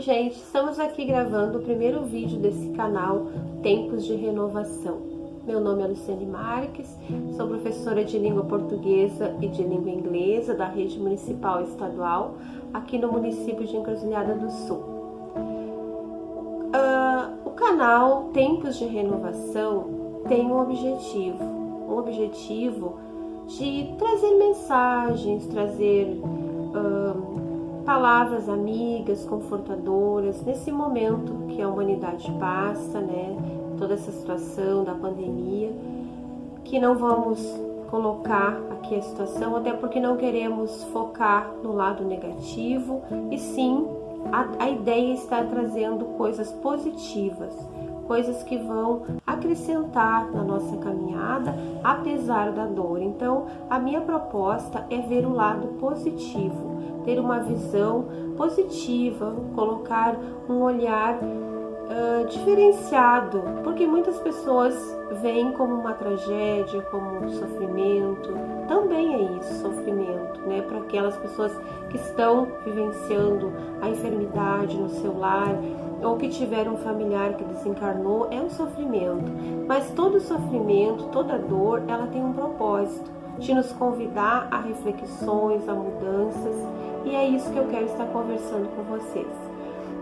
gente, estamos aqui gravando o primeiro vídeo desse canal Tempos de Renovação. Meu nome é Luciane Marques, sou professora de língua portuguesa e de língua inglesa da rede municipal e estadual aqui no município de Encruzilhada do Sul. O canal Tempos de Renovação tem um objetivo de trazer mensagens, trazer palavras amigas, confortadoras, nesse momento que a humanidade passa, né? Toda essa situação da pandemia, que não vamos colocar aqui a situação, até porque não queremos focar no lado negativo, e sim, a ideia está trazendo coisas positivas, coisas que vão acrescentar na nossa caminhada, apesar da dor. Então, a minha proposta é ver o lado positivo, ter uma visão positiva, colocar um olhar diferenciado, porque muitas pessoas veem como uma tragédia, como um sofrimento. Também é isso, sofrimento, né? Para aquelas pessoas que estão vivenciando a enfermidade no seu lar, ou que tiveram um familiar que desencarnou, é um sofrimento. Mas todo sofrimento, toda dor, ela tem um propósito, de nos convidar a reflexões, a mudanças, e é isso que eu quero estar conversando com vocês.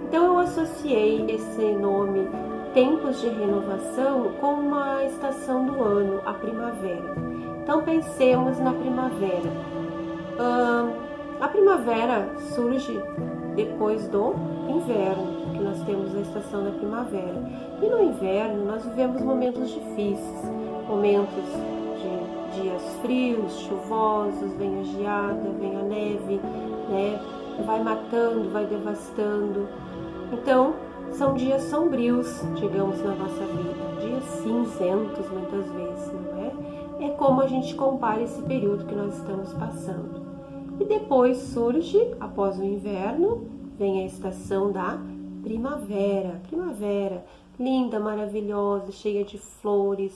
Então eu associei esse nome Tempos de Renovação com uma estação do ano, a primavera. Então pensemos na primavera. A primavera surge depois do inverno, que nós temos a estação da primavera. E no inverno nós vivemos momentos difíceis, momentos de dias frios, chuvosos, vem a geada, vem a neve, né? Vai matando, vai devastando. Então, são dias sombrios, digamos, na nossa vida, dias cinzentos muitas vezes, não é? É como a gente compara esse período que nós estamos passando. E depois surge, após o inverno, vem a estação da primavera. Primavera, linda, maravilhosa, cheia de flores,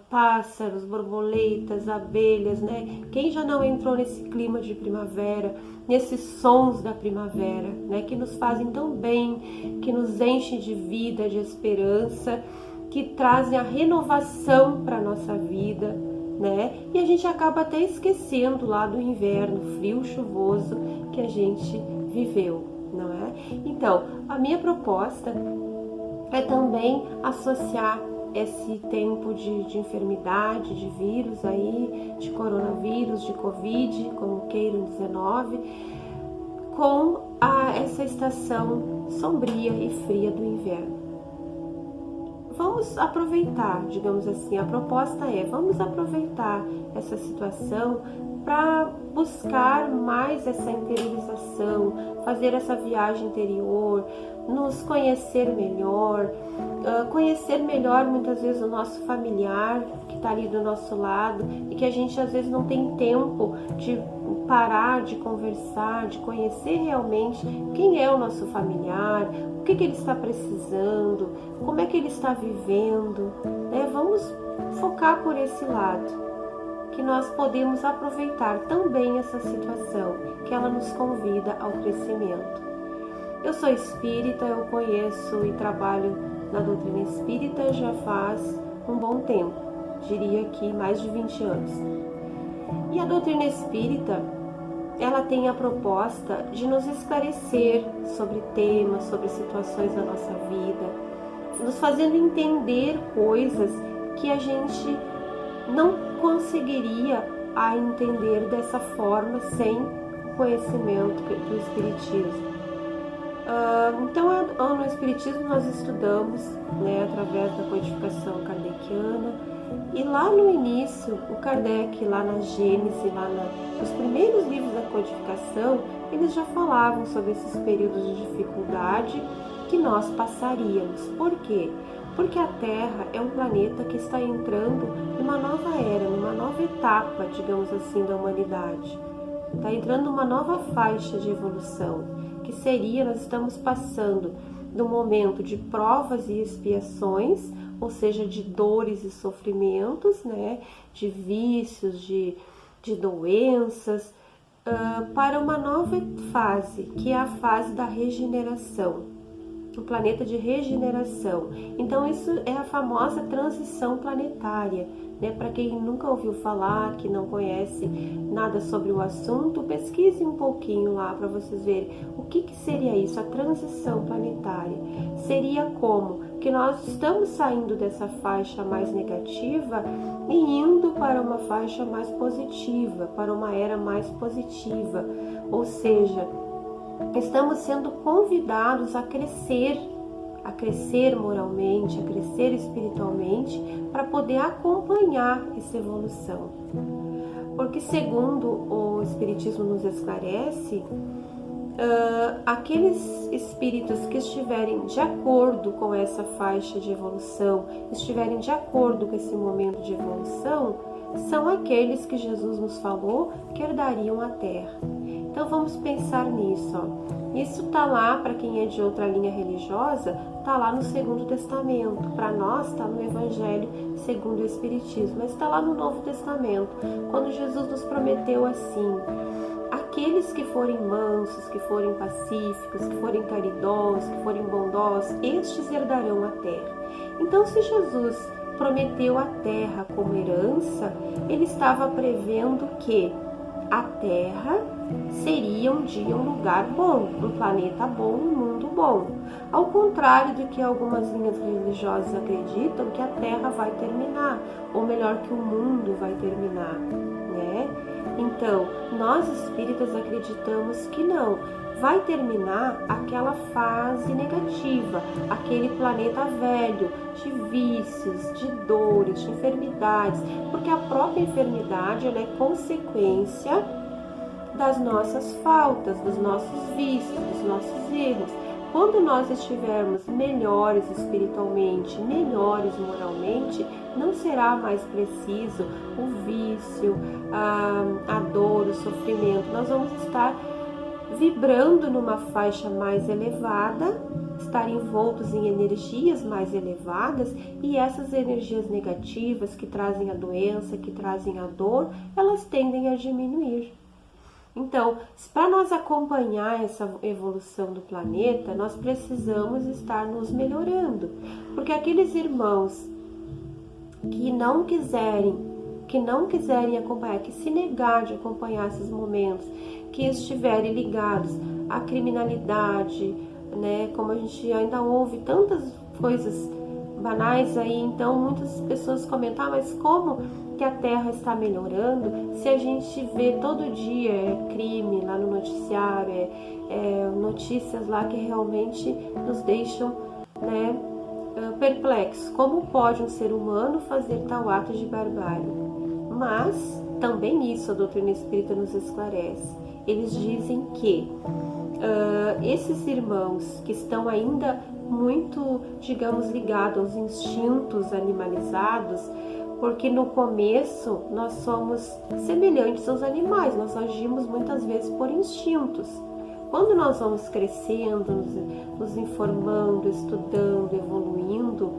pássaros, borboletas, abelhas, né? Quem já não entrou nesse clima de primavera, nesses sons da primavera, né? Que nos fazem tão bem, que nos enchem de vida, de esperança, que trazem a renovação para a nossa vida, né? E a gente acaba até esquecendo lá do inverno frio, chuvoso que a gente viveu, não é? Então, a minha proposta é também associar esse tempo de enfermidade, de vírus aí, de coronavírus, de Covid, como queiram 19, com essa estação sombria e fria do inverno. Vamos aproveitar, digamos assim, a proposta é, vamos aproveitar essa situação para buscar mais essa interiorização, fazer essa viagem interior, nos conhecer melhor muitas vezes o nosso familiar que está ali do nosso lado e que a gente às vezes não tem tempo de parar, de conversar, de conhecer realmente quem é o nosso familiar, o que ele está precisando, como é que ele está vivendo, né? Vamos focar por esse lado, que nós podemos aproveitar também essa situação, que ela nos convida ao crescimento. Eu sou espírita, eu conheço e trabalho na doutrina espírita já faz um bom tempo, diria que mais de 20 anos. E a doutrina espírita, ela tem a proposta de nos esclarecer sobre temas, sobre situações da nossa vida, nos fazendo entender coisas que a gente não conseguiria entender dessa forma sem o conhecimento do espiritismo. Então, no Espiritismo nós estudamos, né, através da codificação kardeciana, e lá no início, o Kardec, lá na Gênese, nos primeiros livros da codificação, eles já falavam sobre esses períodos de dificuldade que nós passaríamos. Por quê? Porque a Terra é um planeta que está entrando numa nova era, numa nova etapa, digamos assim, da humanidade. Está entrando numa nova faixa de evolução, que seria, nós estamos passando do momento de provas e expiações, ou seja, de dores e sofrimentos, né, de vícios, de doenças, para uma nova fase, que é a fase da regeneração. O planeta de regeneração. Então isso é a famosa transição planetária, né? Para quem nunca ouviu falar, que não conhece nada sobre o assunto, pesquise um pouquinho lá para vocês verem o que seria isso, a transição planetária. Seria como que nós estamos saindo dessa faixa mais negativa e indo para uma faixa mais positiva, para uma era mais positiva, ou seja, estamos sendo convidados a crescer moralmente, a crescer espiritualmente, para poder acompanhar essa evolução. Porque segundo o Espiritismo nos esclarece, aqueles espíritos que estiverem de acordo com essa faixa de evolução, estiverem de acordo com esse momento de evolução, são aqueles que Jesus nos falou que herdariam a Terra. Então vamos pensar nisso. Isso está lá, para quem é de outra linha religiosa, está lá no Segundo Testamento. Para nós está no Evangelho segundo o Espiritismo, mas está lá no Novo Testamento, quando Jesus nos prometeu assim: aqueles que forem mansos, que forem pacíficos, que forem caridosos, que forem bondosos, estes herdarão a terra. Então, se Jesus prometeu a terra como herança, ele estava prevendo que a terra seria um dia um lugar bom, um planeta bom, um mundo bom. Ao contrário do que algumas linhas religiosas acreditam, que a terra vai terminar, ou melhor, que o mundo vai terminar, né? Então, nós espíritas acreditamos que não. Vai terminar aquela fase negativa, aquele planeta velho, de vícios, de dores, de enfermidades, porque a própria enfermidade ela é consequência das nossas faltas, dos nossos vícios, dos nossos erros. Quando nós estivermos melhores espiritualmente, melhores moralmente, não será mais preciso o vício, a dor, o sofrimento. Nós vamos estar vibrando numa faixa mais elevada, estar envoltos em energias mais elevadas, e essas energias negativas que trazem a doença, que trazem a dor, elas tendem a diminuir. Então, para nós acompanhar essa evolução do planeta, nós precisamos estar nos melhorando, porque aqueles irmãos que não quiserem acompanhar, que se negar de acompanhar esses momentos, que estiverem ligados à criminalidade, né, como a gente ainda ouve tantas coisas banais aí, então muitas pessoas comentam, mas como que a Terra está melhorando se a gente vê todo dia crime lá no noticiário, notícias lá que realmente nos deixam, né, perplexos. Como pode um ser humano fazer tal ato de barbárie? Mas também isso a doutrina espírita nos esclarece. Eles dizem que esses irmãos que estão ainda muito, digamos, ligados aos instintos animalizados, porque no começo nós somos semelhantes aos animais, nós agimos muitas vezes por instintos. Quando nós vamos crescendo, nos informando, estudando, evoluindo,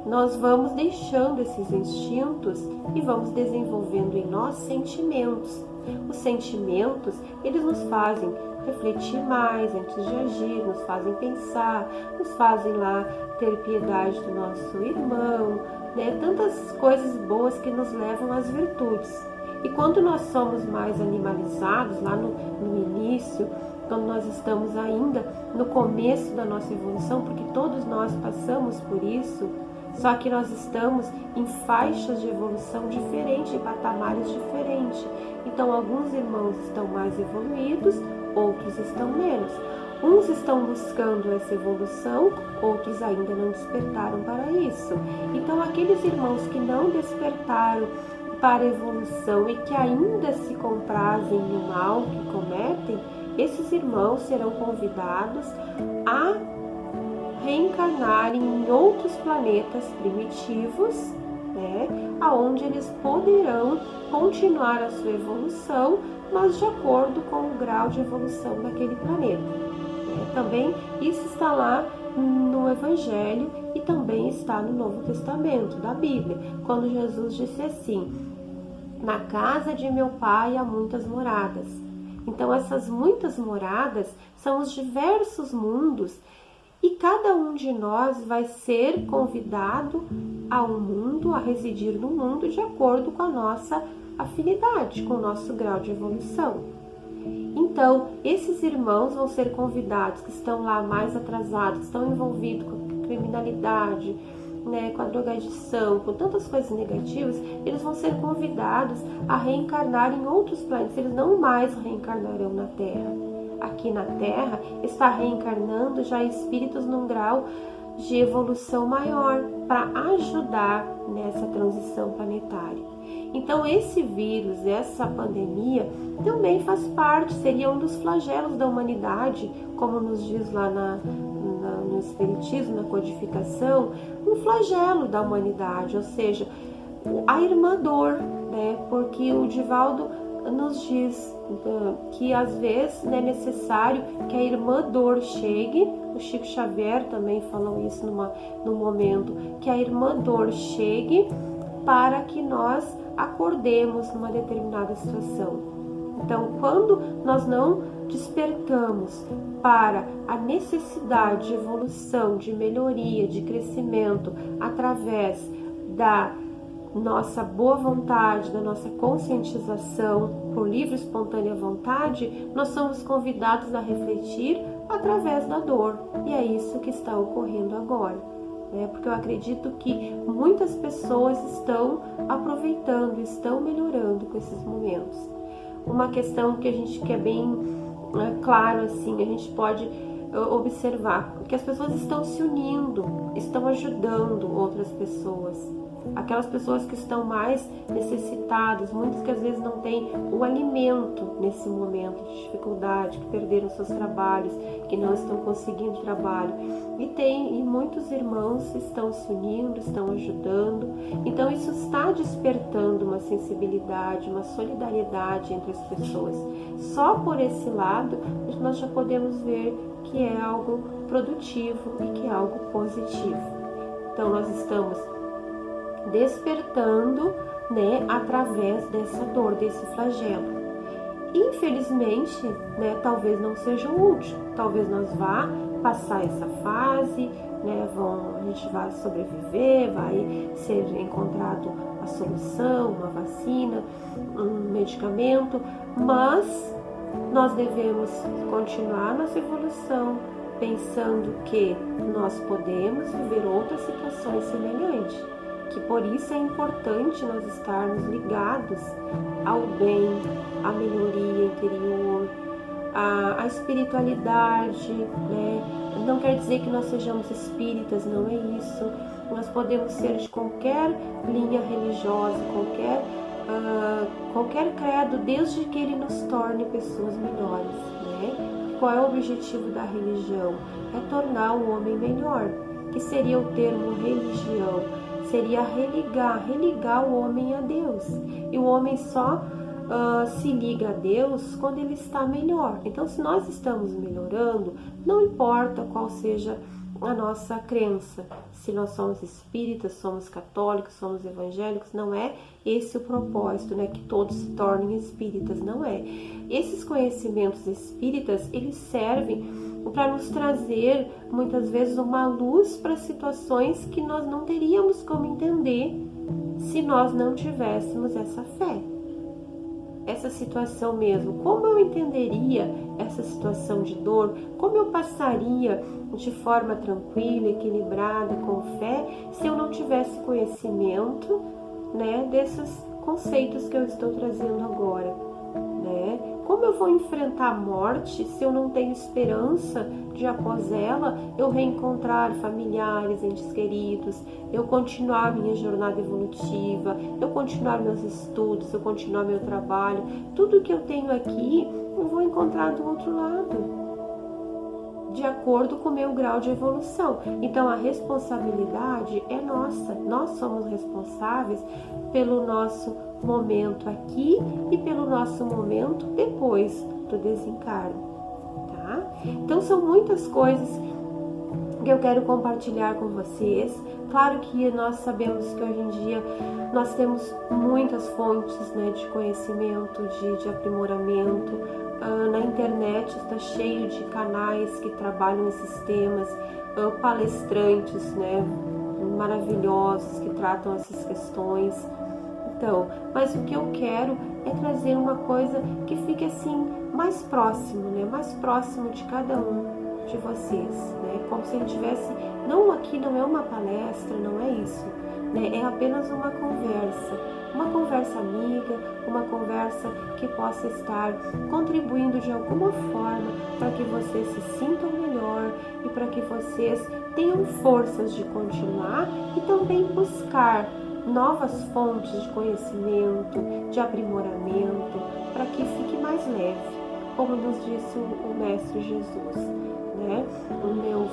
nós vamos deixando esses instintos e vamos desenvolvendo em nós sentimentos. Os sentimentos, eles nos fazem refletir mais antes de agir, nos fazem pensar, nos fazem lá ter piedade do nosso irmão, né? Tantas coisas boas que nos levam às virtudes. E quando nós somos mais animalizados, lá no início, quando nós estamos ainda no começo da nossa evolução, porque todos nós passamos por isso, só que nós estamos em faixas de evolução diferentes, em patamares diferentes. Então, alguns irmãos estão mais evoluídos, outros estão menos. Uns estão buscando essa evolução, outros ainda não despertaram para isso. Então, aqueles irmãos que não despertaram para a evolução e que ainda se comprazem no mal que cometem, esses irmãos serão convidados a reencarnarem em outros planetas primitivos, né, aonde eles poderão continuar a sua evolução, mas de acordo com o grau de evolução daquele planeta. Também isso está lá no Evangelho e também está no Novo Testamento da Bíblia, quando Jesus disse assim: na casa de meu pai há muitas moradas. Então essas muitas moradas são os diversos mundos e cada um de nós vai ser convidado a um mundo, a residir no mundo de acordo com a nossa afinidade, com o nosso grau de evolução. Então, esses irmãos vão ser convidados que estão lá mais atrasados, que estão envolvidos com criminalidade, né, com a drogadição, com tantas coisas negativas, eles vão ser convidados a reencarnar em outros planetas. Eles não mais reencarnarão na Terra. Aqui na Terra está reencarnando já espíritos num grau de evolução maior para ajudar nessa transição planetária. Então esse vírus, essa pandemia também faz parte, seria um dos flagelos da humanidade, como nos diz lá no Espiritismo, na codificação, um flagelo da humanidade, ou seja, a irmã dor, né? Porque o Divaldo nos diz que às vezes é necessário que a irmã dor chegue. O Chico Xavier também falou isso num momento, que a irmã dor chegue para que nós acordemos numa determinada situação. Então, quando nós não despertamos para a necessidade de evolução, de melhoria, de crescimento através da nossa boa vontade, da nossa conscientização por livre e espontânea vontade, nós somos convidados a refletir através da dor. E é isso que está ocorrendo agora, né? Porque eu acredito que muitas pessoas estão aproveitando, estão melhorando com esses momentos. Uma questão que a gente quer bem claro, assim, a gente pode observar que as pessoas estão se unindo, estão ajudando outras pessoas. Aquelas pessoas que estão mais necessitadas, muitas que às vezes não têm o alimento nesse momento de dificuldade, que perderam seus trabalhos, que não estão conseguindo trabalho. E muitos irmãos estão se unindo, estão ajudando. Então isso está despertando uma sensibilidade, uma solidariedade entre as pessoas. Só por esse lado nós já podemos ver que é algo produtivo e que é algo positivo. Então nós estamos despertando, né, através dessa dor, desse flagelo. Infelizmente, né, talvez não seja o último, talvez nós vá passar essa fase, né, a gente vai sobreviver, vai ser encontrado a solução, uma vacina, um medicamento, mas nós devemos continuar nossa evolução, pensando que nós podemos viver outras situações semelhantes, que por isso é importante nós estarmos ligados ao bem, à melhoria interior, à espiritualidade, né? Não quer dizer que nós sejamos espíritas, não é isso. Nós podemos ser de qualquer linha religiosa, qualquer credo, desde que ele nos torne pessoas melhores, né? Qual é o objetivo da religião? É tornar o homem melhor, que seria o termo religião. Seria religar o homem a Deus. E o homem só se liga a Deus quando ele está melhor. Então, se nós estamos melhorando, não importa qual seja a nossa crença, se nós somos espíritas, somos católicos, somos evangélicos, não é esse o propósito, né? Que todos se tornem espíritas, não é. Esses conhecimentos espíritas, eles servem para nos trazer, muitas vezes, uma luz para situações que nós não teríamos como entender se nós não tivéssemos essa fé. Essa situação mesmo, como eu entenderia essa situação de dor, como eu passaria de forma tranquila, equilibrada, com fé, se eu não tivesse conhecimento, né, desses conceitos que eu estou trazendo agora, né? Como eu vou enfrentar a morte se eu não tenho esperança de, após ela, eu reencontrar familiares, entes queridos, eu continuar minha jornada evolutiva, eu continuar meus estudos, eu continuar meu trabalho? Tudo que eu tenho aqui, eu vou encontrar do outro lado, de acordo com o meu grau de evolução. Então a responsabilidade é nossa, nós somos responsáveis pelo nosso momento aqui e pelo nosso momento depois do desencarne, tá? Então são muitas coisas que eu quero compartilhar com vocês. Claro que nós sabemos que hoje em dia nós temos muitas fontes, né, de conhecimento, de aprimoramento. Na internet está cheio de canais que trabalham esses temas, palestrantes, né, maravilhosos que tratam essas questões. Então, mas o que eu quero é trazer uma coisa que fique assim mais próximo, né, mais próximo de cada um de vocês, né, como se ele tivesse, não, aqui não é uma palestra, não é isso, né, é apenas uma conversa amiga, uma conversa que possa estar contribuindo de alguma forma para que vocês se sintam melhor e para que vocês tenham forças de continuar e também buscar novas fontes de conhecimento, de aprimoramento, para que fique mais leve, como nos disse o Mestre Jesus, né? O meu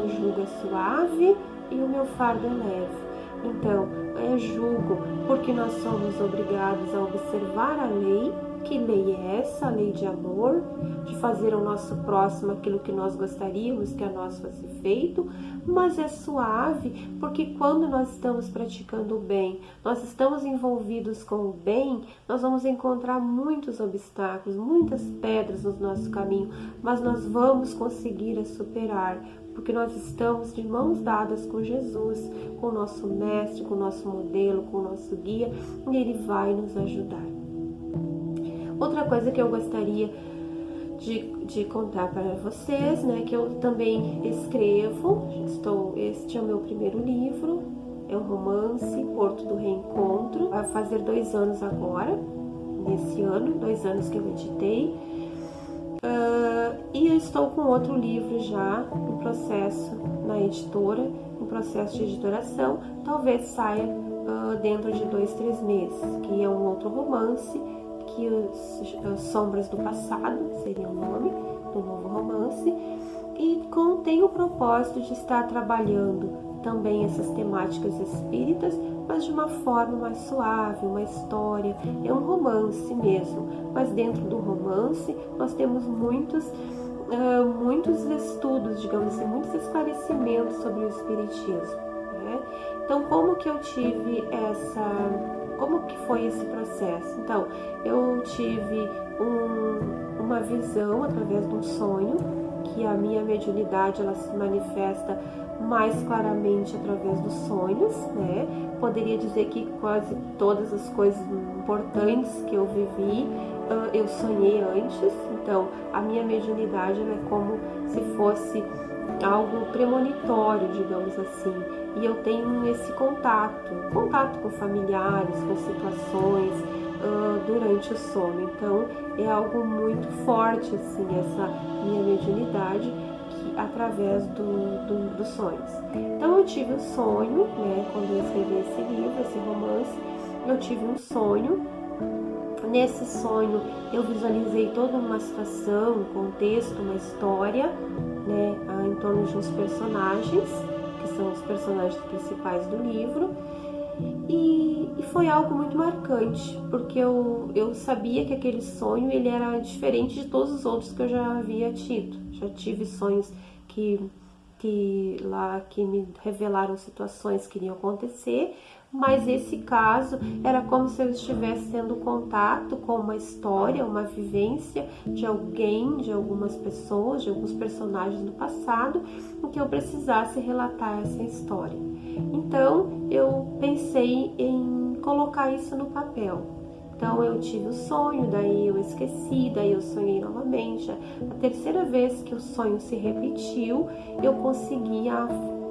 jugo é suave e o meu fardo é leve. Então, é jugo porque nós somos obrigados a observar a lei. Que lei é essa? A lei de amor, de fazer ao nosso próximo aquilo que nós gostaríamos que a nós fosse feito, mas é suave porque quando nós estamos praticando o bem, nós estamos envolvidos com o bem, nós vamos encontrar muitos obstáculos, muitas pedras no nosso caminho, mas nós vamos conseguir superar, porque nós estamos de mãos dadas com Jesus, com o nosso mestre, com o nosso modelo, com o nosso guia, e ele vai nos ajudar. Outra coisa que eu gostaria de contar para vocês, né, que eu também escrevo, este é o meu primeiro livro, é um romance, Porto do Reencontro, vai fazer 2 anos agora, nesse ano, 2 anos que eu editei, e eu estou com outro livro já em processo na editora, em processo de editoração, talvez saia dentro de 2, 3 meses, que é um outro romance, que Sombras do Passado seria o nome do novo romance, e tem o propósito de estar trabalhando também essas temáticas espíritas, mas de uma forma mais suave, uma história, é um romance mesmo, mas dentro do romance nós temos muitos estudos, digamos assim, muitos esclarecimentos sobre o espiritismo, né? Então, como que foi esse processo? Então, eu tive uma visão através de um sonho, que a minha mediunidade ela se manifesta mais claramente através dos sonhos, né? Poderia dizer que quase todas as coisas importantes que eu vivi, eu sonhei antes. Então, a minha mediunidade ela é como se fosse algo premonitório, digamos assim. E eu tenho esse contato com familiares, com situações durante o sono. Então, é algo muito forte, assim, essa minha mediunidade através dos sonhos. Então, eu tive um sonho, né, quando eu escrevi esse livro, esse romance, eu tive um sonho. Nesse sonho, eu visualizei toda uma situação, um contexto, uma história, né, em torno de uns personagens, que são os personagens principais do livro, e foi algo muito marcante, porque eu sabia que aquele sonho ele era diferente de todos os outros que eu já havia tido. Já tive sonhos que me revelaram situações que iriam acontecer, mas esse caso era como se eu estivesse tendo contato com uma história, uma vivência de alguém, de algumas pessoas, de alguns personagens do passado, em que eu precisasse relatar essa história. Então, eu pensei em colocar isso no papel. Então, eu tive o sonho, daí eu esqueci, daí eu sonhei novamente. A terceira vez que o sonho se repetiu, eu consegui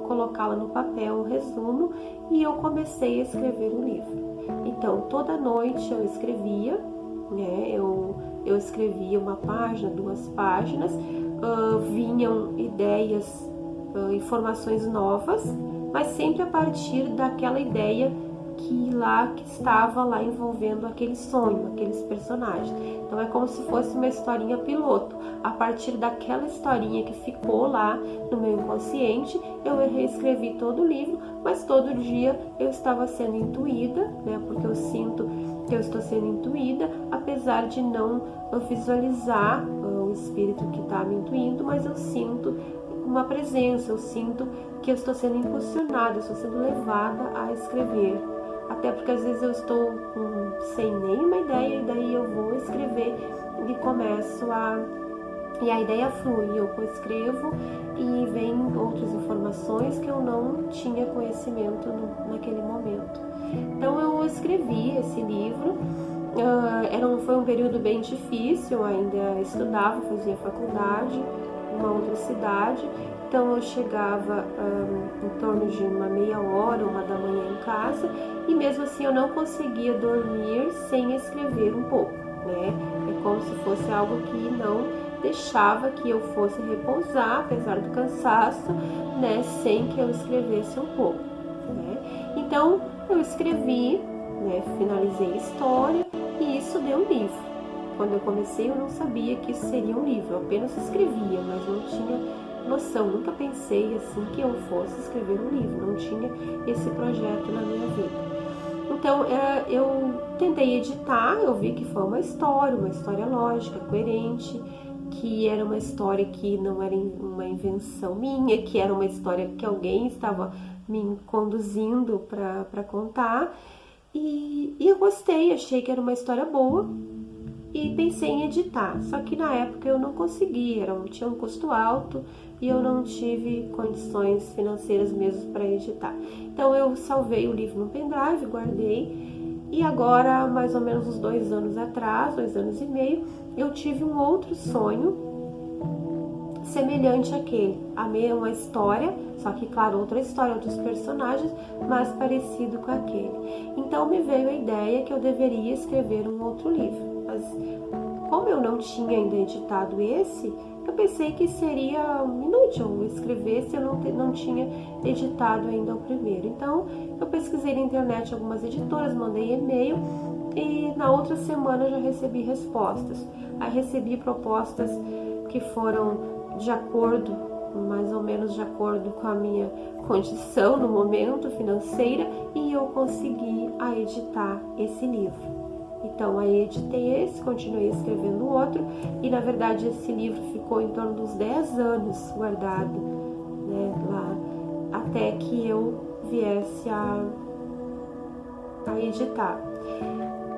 colocá-la no papel, um resumo, e eu comecei a escrever o livro. Então, toda noite eu escrevia, né? Eu escrevia 1 página, 2 páginas, vinham ideias, informações novas, mas sempre a partir daquela ideia que estava lá envolvendo aquele sonho, aqueles personagens. Então é como se fosse uma historinha piloto. A partir daquela historinha que ficou lá no meu inconsciente, eu reescrevi todo o livro, mas todo dia eu estava sendo intuída, né? Porque eu sinto que eu estou sendo intuída, apesar de não visualizar o espírito que está me intuindo, mas eu sinto uma presença, eu sinto que eu estou sendo impulsionada, eu estou sendo levada a escrever. Até porque às vezes eu estou sem nenhuma ideia e daí eu vou escrever e começo a... E a ideia flui, eu escrevo e vem outras informações que eu não tinha conhecimento naquele momento. Então eu escrevi esse livro, foi um período bem difícil, eu ainda estudava, fazia faculdade em uma outra cidade, então eu chegava em torno de uma meia hora, 1 da manhã em casa, e mesmo assim eu não conseguia dormir sem escrever um pouco, né? É como se fosse algo que não deixava que eu fosse repousar, apesar do cansaço, né, sem que eu escrevesse um pouco, né? Então eu escrevi, né, finalizei a história e isso deu um livro. Quando eu comecei eu não sabia que isso seria um livro, eu apenas escrevia, mas não tinha noção, nunca pensei assim que eu fosse escrever um livro, não tinha esse projeto na minha vida. Então eu tentei editar, eu vi que foi uma história lógica, coerente, que era uma história que não era uma invenção minha, que era uma história que alguém estava me conduzindo para contar, e eu gostei, achei que era uma história boa e pensei em editar, só que na época eu não consegui, tinha um custo alto e eu não tive condições financeiras mesmo para editar. Então eu salvei o livro no pendrive, guardei, e agora, mais ou menos uns 2 anos atrás, 2 anos e meio, eu tive um outro sonho semelhante àquele, uma história, só que claro, outra história, outros personagens, mas parecido com aquele. Então me veio a ideia que eu deveria escrever um outro livro, mas como eu não tinha ainda editado esse, eu pensei que seria inútil escrever se eu não tinha editado ainda o primeiro. Então eu pesquisei na internet algumas editoras, mandei e-mail e na outra semana eu já recebi respostas. Aí recebi propostas que foram de acordo, mais ou menos de acordo com a minha condição no momento financeira, e eu consegui editar esse livro. Então aí editei esse, continuei escrevendo outro, e na verdade esse livro ficou em torno dos 10 anos guardado, né, lá, até que eu viesse a editar.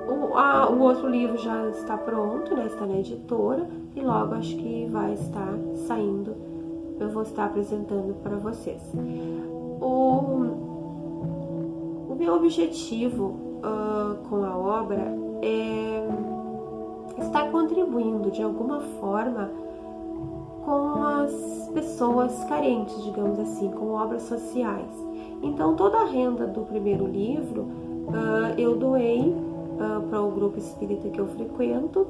O outro livro já está pronto, né, está na editora, e logo acho que vai estar saindo, eu vou estar apresentando para vocês. O meu objetivo com a obra é estar contribuindo de alguma forma com as pessoas carentes, digamos assim, com obras sociais. Então toda a renda do primeiro livro eu doei para o grupo espírita que eu frequento,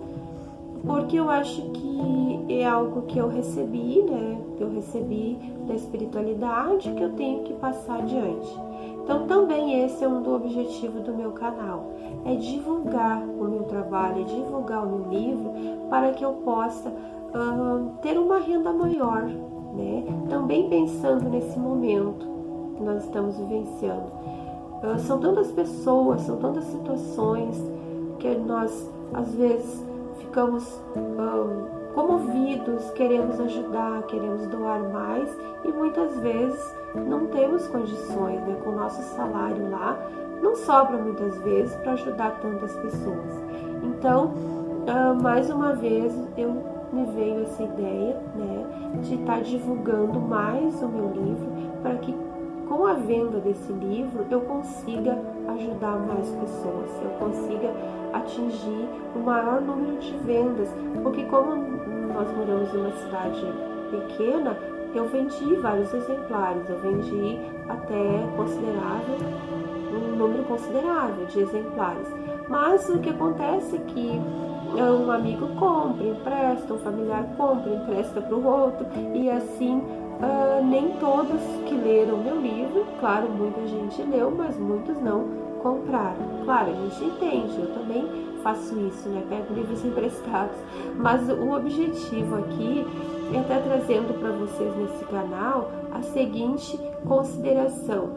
porque eu acho que é algo que eu recebi, né? Eu recebi da espiritualidade que eu tenho que passar adiante. Então também esse é um do objetivo do meu canal, é divulgar o meu trabalho, divulgar o meu livro, para que eu possa ter uma renda maior, né? Também pensando nesse momento que nós estamos vivenciando. São tantas pessoas, são tantas situações que nós às vezes ficamos comovidos, queremos ajudar, queremos doar mais, e muitas vezes não temos condições, né? Com o nosso salário lá não sobra muitas vezes para ajudar tantas pessoas. Então, mais uma vez me veio essa ideia, né, de estar divulgando mais o meu livro, para que com a venda desse livro eu consiga ajudar mais pessoas, eu consiga atingir o maior número de vendas, porque como nós moramos em uma cidade pequena, eu vendi vários exemplares, eu vendi até um número considerável de exemplares. Mas o que acontece é que um amigo compra, empresta, um familiar compra, empresta para o outro, e assim nem todos que leram meu livro, claro, muita gente leu, mas muitos não compraram. Claro, a gente entende, eu também faço isso, né? Pego livros emprestados, mas o objetivo aqui é estar trazendo para vocês nesse canal a seguinte consideração,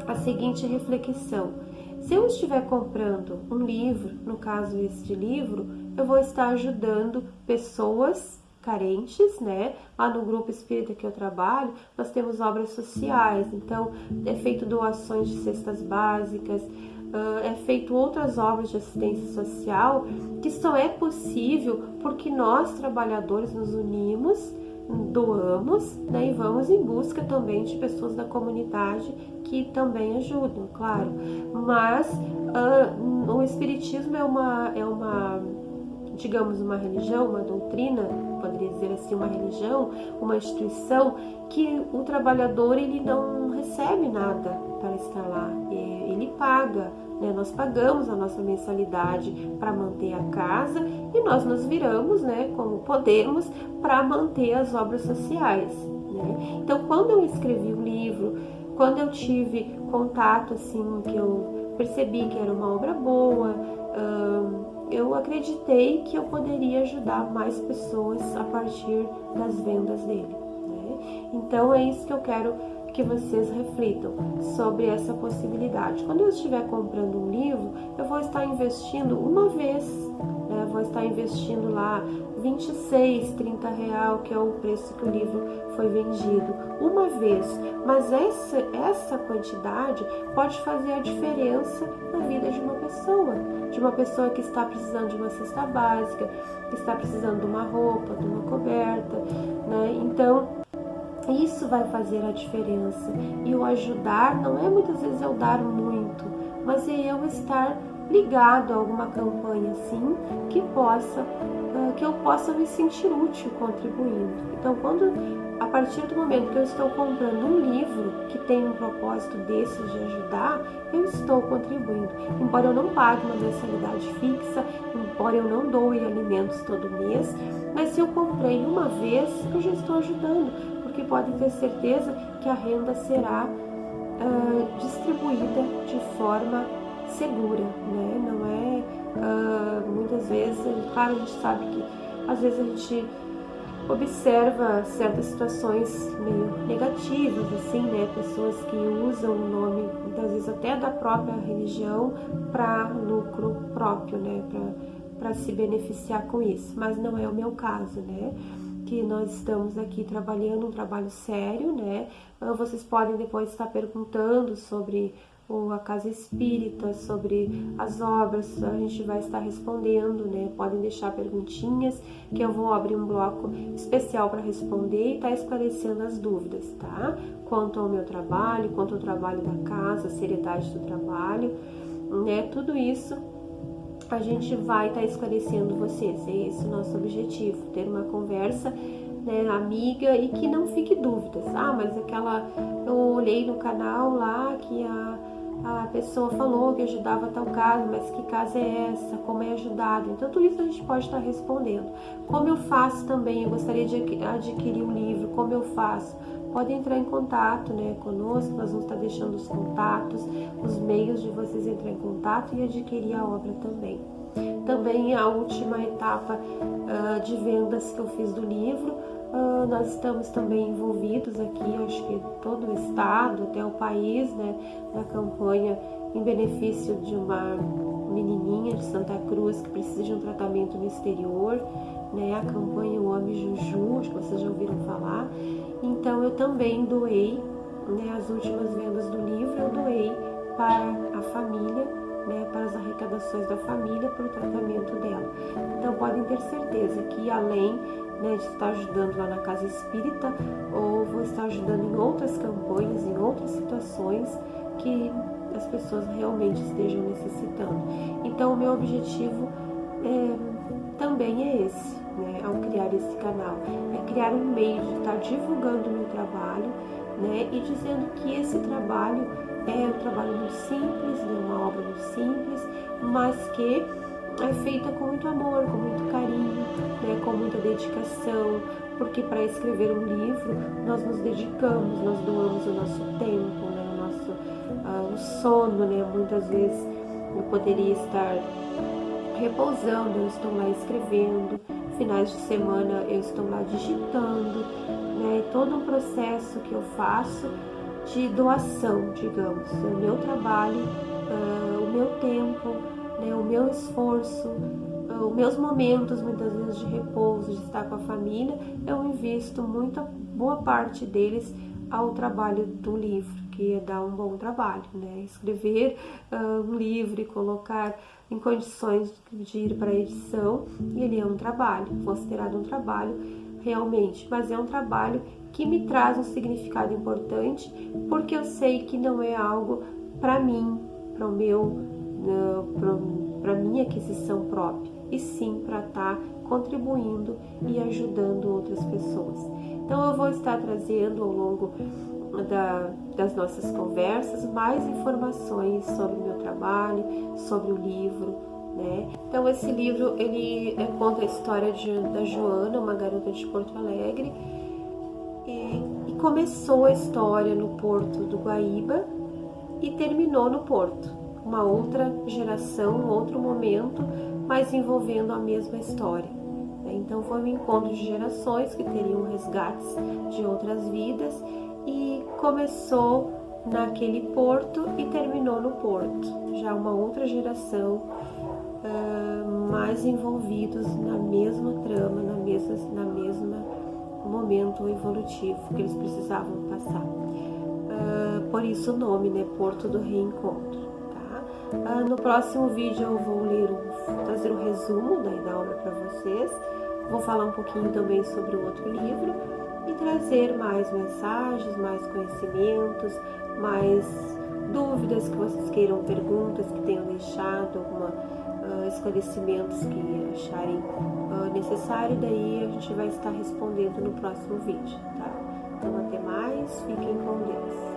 a seguinte reflexão. Se eu estiver comprando um livro, no caso este livro, eu vou estar ajudando pessoas carentes, né? Lá no grupo espírita que eu trabalho, nós temos obras sociais, então é feito doações de cestas básicas, é feito outras obras de assistência social, que só é possível porque nós, trabalhadores, nos unimos, doamos, né, e vamos em busca também de pessoas da comunidade que também ajudam, claro. Mas o Espiritismo é uma, digamos, uma religião, uma doutrina, poderia dizer assim, uma religião, uma instituição que o trabalhador ele não recebe nada para estar lá, ele paga, né? Nós pagamos a nossa mensalidade para manter a casa e nós nos viramos, né, como podemos, para manter as obras sociais, né? Então, quando eu escrevi o livro, quando eu tive contato, assim, que eu percebi que era uma obra boa, eu acreditei que eu poderia ajudar mais pessoas a partir das vendas dele, né? Então é isso que eu quero que vocês reflitam sobre essa possibilidade. Quando eu estiver comprando um livro, eu vou estar investindo uma vez, né? Vou estar investindo lá 26, 30 real, que é o preço que o livro foi vendido, uma vez. Mas essa quantidade pode fazer a diferença na vida de uma pessoa que está precisando de uma cesta básica, que está precisando de uma roupa, de uma coberta, né? Então, isso vai fazer a diferença. E o ajudar não é muitas vezes eu dar muito, mas é eu estar ligado a alguma campanha assim que eu possa me sentir útil contribuindo. Então, a partir do momento que eu estou comprando um livro que tem um propósito desses de ajudar, eu estou contribuindo. Embora eu não pague uma mensalidade fixa, embora eu não doe alimentos todo mês, mas se eu comprei uma vez, eu já estou ajudando, porque podem ter certeza que a renda será distribuída de forma segura, né? Não é, muitas vezes, claro, a gente sabe que às vezes a gente observa certas situações meio negativas, assim, né? Pessoas que usam o nome, muitas vezes até da própria religião, para lucro próprio, né? Para se beneficiar com isso, mas não é o meu caso, né? Que nós estamos aqui trabalhando um trabalho sério, né? Vocês podem depois estar perguntando sobre a casa espírita, sobre as obras, a gente vai estar respondendo, né? Podem deixar perguntinhas que eu vou abrir um bloco especial para responder e estar esclarecendo as dúvidas, tá? Quanto ao meu trabalho, quanto ao trabalho da casa, a seriedade do trabalho, né? Tudo isso a gente vai estar esclarecendo vocês. É esse o nosso objetivo, ter uma conversa, né, amiga, e que não fique dúvidas. Mas eu olhei no canal lá que a pessoa falou que ajudava tal casa, mas que casa é essa? Como é ajudado? Então tudo isso a gente pode estar respondendo. Como eu faço também? Eu gostaria de adquirir um livro. Como eu faço? Podem entrar em contato, né, conosco, nós vamos estar deixando os contatos, os meios de vocês entrar em contato e adquirir a obra também. Também a última etapa de vendas que eu fiz do livro, nós estamos também envolvidos aqui, acho que todo o estado, até o país, né, na campanha em benefício de uma menininha de Santa Cruz que precisa de um tratamento no exterior, né, a campanha O Ame Juju, acho que vocês já ouviram falar. Então eu também doei, né, as últimas vendas do livro eu doei para a família, né, para as arrecadações da família para o tratamento dela. Então podem ter certeza que além, né, de estar ajudando lá na casa espírita, ou vou estar ajudando em outras campanhas, em outras situações que as pessoas realmente estejam necessitando. Então o meu objetivo também é esse, né, ao criar esse canal, é criar um meio de estar divulgando o meu trabalho, né, e dizendo que esse trabalho é um trabalho muito simples, é uma obra muito simples, mas que é feita com muito amor, com muito carinho, né, com muita dedicação, porque para escrever um livro nós nos dedicamos, nós doamos o nosso tempo, né, o sono, né, muitas vezes eu poderia estar repousando, eu estou lá escrevendo, finais de semana eu estou lá digitando, né, todo um processo que eu faço de doação, digamos, o meu trabalho, o meu tempo, né, o meu esforço, os meus momentos, muitas vezes de repouso, de estar com a família, eu invisto muita boa parte deles ao trabalho do livro, que é dar um bom trabalho, né? Escrever um livro e colocar em condições de ir para a edição, ele é um trabalho, considerado um trabalho realmente, mas é um trabalho que me traz um significado importante, porque eu sei que não é algo para mim, para o meu, para minha aquisição própria, e sim para estar contribuindo e ajudando outras pessoas. Então eu vou estar trazendo ao longo das nossas conversas mais informações sobre o meu trabalho, sobre o livro, né? Então esse livro ele conta a história da Joana, uma garota de Porto Alegre, e começou a história no Porto do Guaíba e terminou no Porto, uma outra geração, um outro momento, mas envolvendo a mesma história. Então foi um encontro de gerações que teriam resgates de outras vidas, e começou naquele porto e terminou no porto. Já uma outra geração, mais envolvidos na mesma trama, na mesma momento evolutivo que eles precisavam passar. Por isso o nome, né? Porto do Reencontro. Tá? No próximo vídeo eu vou trazer um resumo da obra para vocês. Vou falar um pouquinho também sobre o outro livro e trazer mais mensagens, mais conhecimentos, mais dúvidas que vocês queiram, perguntas que tenham deixado, esclarecimentos que acharem necessário, daí a gente vai estar respondendo no próximo vídeo, tá? Então até mais, fiquem com Deus.